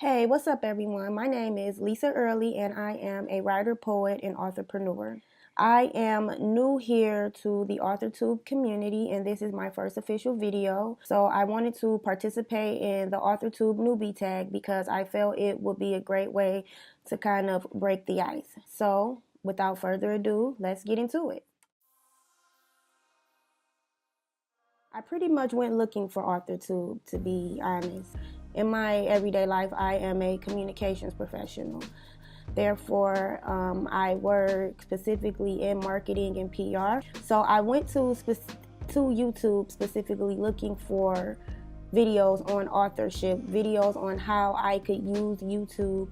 Hey, what's up, everyone? My name is Lisa Early, and I am a writer, poet, and entrepreneur. I am new here to the Authortube community, and this is my first official video. So I wanted to participate in the Authortube Newbie Tag because I felt it would be a great way to kind of break the ice. So without further ado, let's get into it. I pretty much went looking for Authortube, to be honest. In my everyday life, I am a communications professional. Therefore, I work specifically in marketing and PR. So I went to YouTube specifically looking for videos on authorship, videos on how I could use YouTube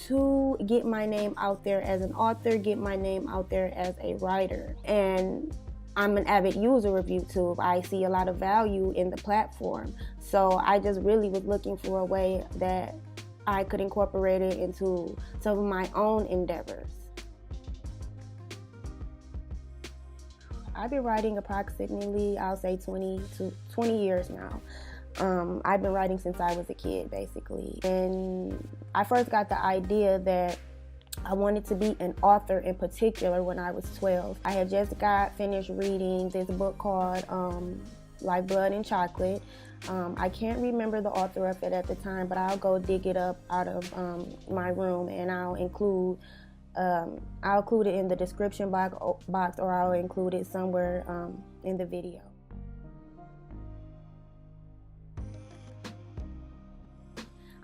to get my name out there as an author, get my name out there as a writer. And I'm an avid user of YouTube. I see a lot of value in the platform. So I just really was looking for a way that I could incorporate it into some of my own endeavors. I've been writing approximately, I'll say 20 years now. I've been writing since I was a kid, basically. And I first got the idea that I wanted to be an author in particular when I was 12. I had just got finished reading this book called Like Blood and Chocolate. I can't remember the author of it at the time, but I'll go dig it up out of my room, and I'll include it in the description box, or I'll include it somewhere in the video.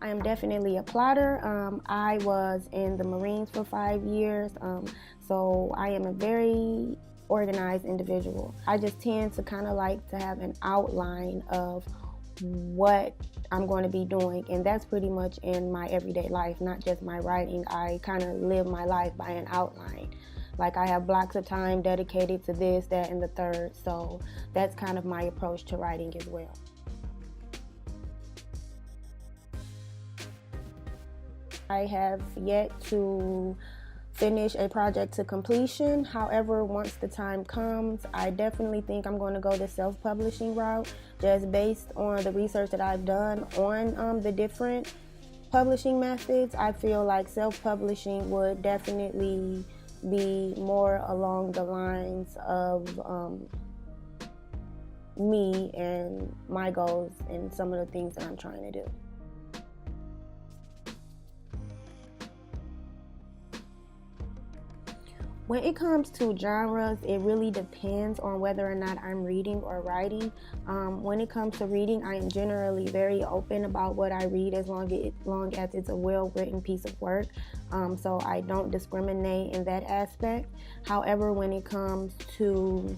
I am definitely a plotter. I was in the Marines for 5 years, so I am a very organized individual. I just tend to kind of like to have an outline of what I'm going to be doing, and that's pretty much in my everyday life, not just my writing. I kind of live my life by an outline. Like, I have blocks of time dedicated to this, that, and the third, so that's kind of my approach to writing as well. I have yet to finish a project to completion. However, once the time comes, I definitely think I'm going to go the self-publishing route, just based on the research that I've done on the different publishing methods. I feel like self-publishing would definitely be more along the lines of me and my goals and some of the things that I'm trying to do. When it comes to genres, it really depends on whether or not I'm reading or writing. When it comes to reading, I am generally very open about what I read as long as it's a well-written piece of work. So I don't discriminate in that aspect. However, when it comes to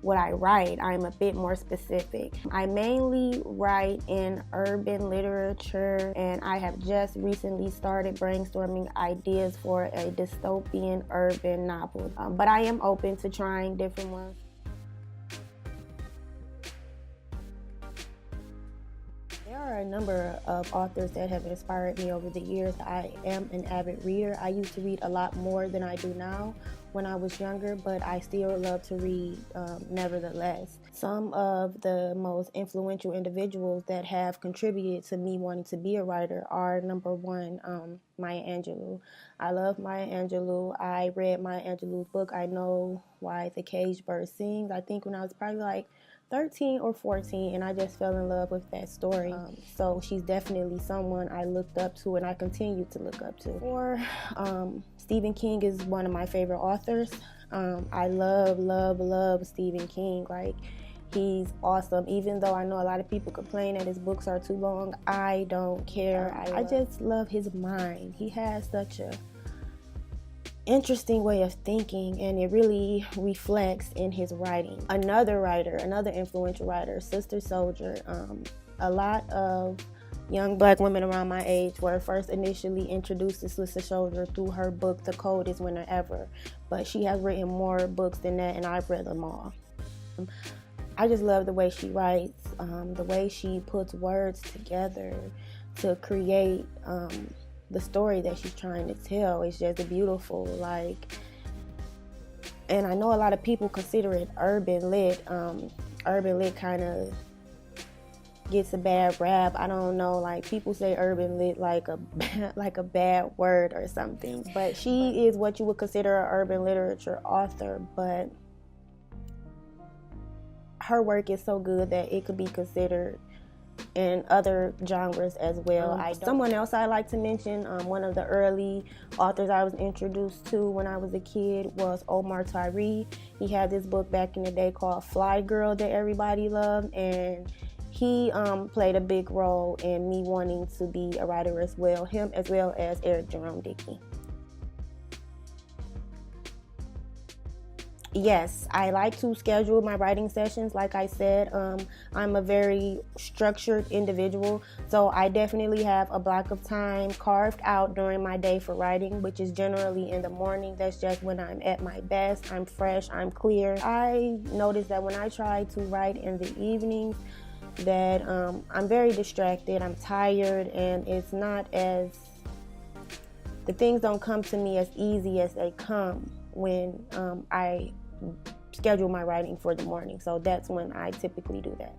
what I write, I'm a bit more specific. I mainly write in urban literature, and I have just recently started brainstorming ideas for a dystopian urban novel. But I am open to trying different ones. There are a number of authors that have inspired me over the years. I am an avid reader. I used to read a lot more than I do now when I was younger, but I still love to read nevertheless. Some of the most influential individuals that have contributed to me wanting to be a writer are, number one, Maya Angelou. I love Maya Angelou. I read Maya Angelou's book, I Know Why the Caged Bird Sings, I think when I was probably like 13 or 14, and I just fell in love with that story. So she's definitely someone I looked up to, and I continue to look up to. Or Stephen King is one of my favorite authors. I love Stephen King. Like, he's awesome. Even though I know a lot of people complain that his books are too long, I don't care. I just love his mind. He has such a interesting way of thinking, and it really reflects in his writing. Another influential writer, Sister Souljah. A lot of young black women around my age were first initially introduced to Sister Souljah through her book, The Coldest Winter Ever. But she has written more books than that, and I've read them all. I just love the way she writes, the way she puts words together to create the story that she's trying to tell. Is just beautiful. And I know a lot of people consider it urban lit. Urban lit kind of gets a bad rap. I don't know, like people say urban lit like a like a bad word or something. But she is what you would consider an urban literature author, but her work is so good that it could be considered in other genres as well. Someone else I like to mention, one of the early authors I was introduced to when I was a kid was Omar Tyree. He had this book back in the day called Flyy that everybody loved, and he played a big role in me wanting to be a writer as well, him as well as Eric Jerome Dickey. Yes, I like to schedule my writing sessions. Like I said, I'm a very structured individual, so I definitely have a block of time carved out during my day for writing, which is generally in the morning. That's just when I'm at my best, I'm fresh, I'm clear. I noticed that when I try to write in the evenings, that I'm very distracted, I'm tired, and it's not as, the things don't come to me as easy as they come when I schedule my writing for the morning. So that's when I typically do that.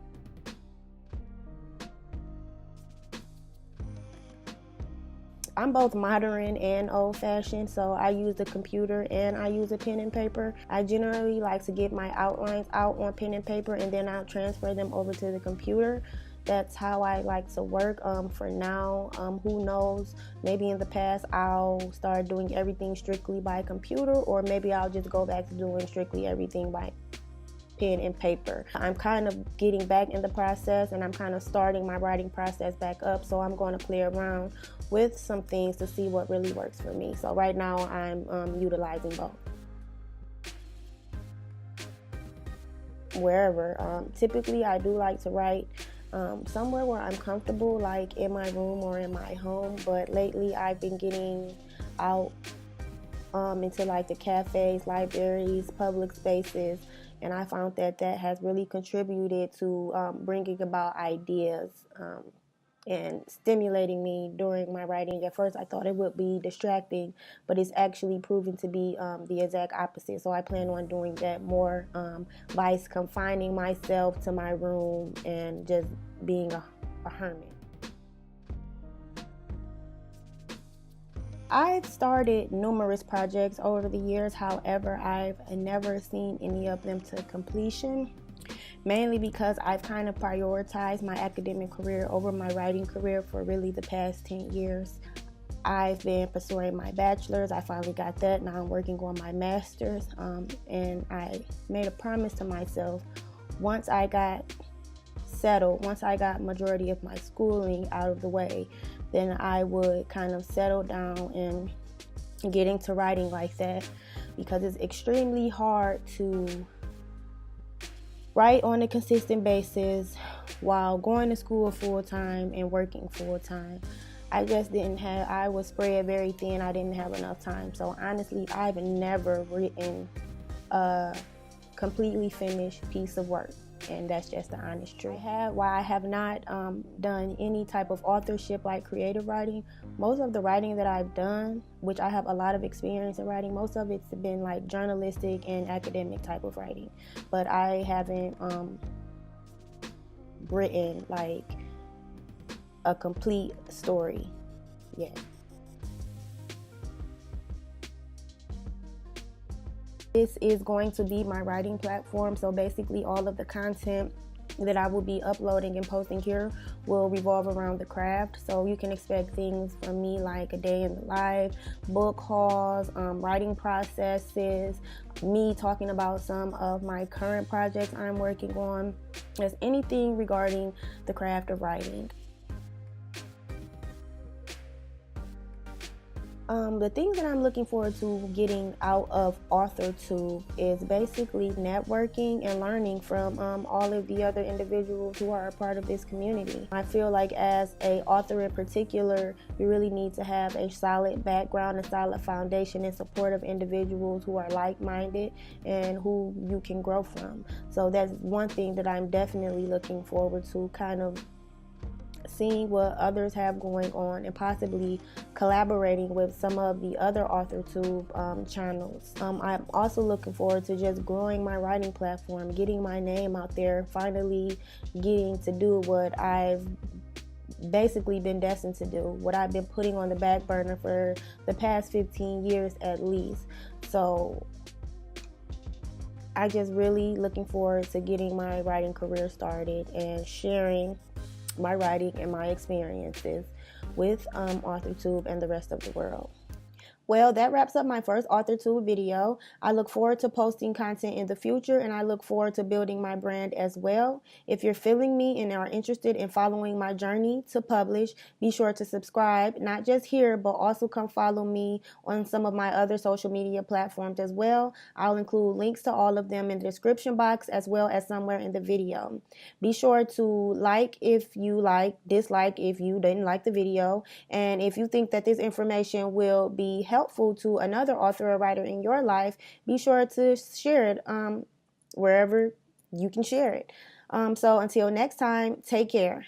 I'm both modern and old-fashioned, so I use the computer and I use a pen and paper. I generally like to get my outlines out on pen and paper, and then I'll transfer them over to the computer. That's how I like to work for now. Who knows, maybe in the past I'll start doing everything strictly by computer, or maybe I'll just go back to doing strictly everything by pen and paper. I'm kind of getting back in the process, and I'm kind of starting my writing process back up, so I'm going to play around with some things to see what really works for me. So right now I'm utilizing both. Wherever. Typically I do like to write somewhere where I'm comfortable, like in my room or in my home, but lately I've been getting out into like the cafes, libraries, public spaces, and I found that that has really contributed to bringing about ideas and stimulating me during my writing. At first I thought it would be distracting, but it's actually proven to be the exact opposite. So I plan on doing that more by confining myself to my room and just being a hermit. I've started numerous projects over the years, however, I've never seen any of them to completion, mainly because I've kind of prioritized my academic career over my writing career for really the past 10 years. I've been pursuing my bachelor's. I finally got that. Now I'm working on my master's, and I made a promise to myself, once I got settled, once I got majority of my schooling out of the way, then I would kind of settle down and get into writing like that, because it's extremely hard to write on a consistent basis while going to school full-time and working full-time. I just didn't have, I was spread very thin. I didn't have enough time. So honestly, I've never written a completely finished piece of work. And that's just the honest truth. While I have not done any type of authorship like creative writing, most of the writing that I've done, which I have a lot of experience in writing, most of it's been like journalistic and academic type of writing. But I haven't written like a complete story yet. This is going to be my writing platform, so basically all of the content that I will be uploading and posting here will revolve around the craft. So you can expect things from me like a day in the life, book hauls, writing processes, me talking about some of my current projects I'm working on, just anything regarding the craft of writing. The things that I'm looking forward to getting out of Authortube is basically networking and learning from all of the other individuals who are a part of this community. I feel like as an author in particular, you really need to have a solid background, a solid foundation and support of individuals who are like-minded and who you can grow from. So that's one thing that I'm definitely looking forward to kind of seeing what others have going on and possibly collaborating with some of the other Authortube channels. I'm also looking forward to just growing my writing platform, getting my name out there, finally getting to do what I've basically been destined to do, what I've been putting on the back burner for the past 15 years at least. So I just really looking forward to getting my writing career started and sharing my writing and my experiences with Authortube and the rest of the world. Well, that wraps up my first Authortube video. I look forward to posting content in the future, and I look forward to building my brand as well. If you're feeling me and are interested in following my journey to publish, be sure to subscribe, not just here, but also come follow me on some of my other social media platforms as well. I'll include links to all of them in the description box as well as somewhere in the video. Be sure to like if you like, dislike if you didn't like the video, and if you think that this information will be helpful to another author or writer in your life, be sure to share it wherever you can share it. So until next time, take care.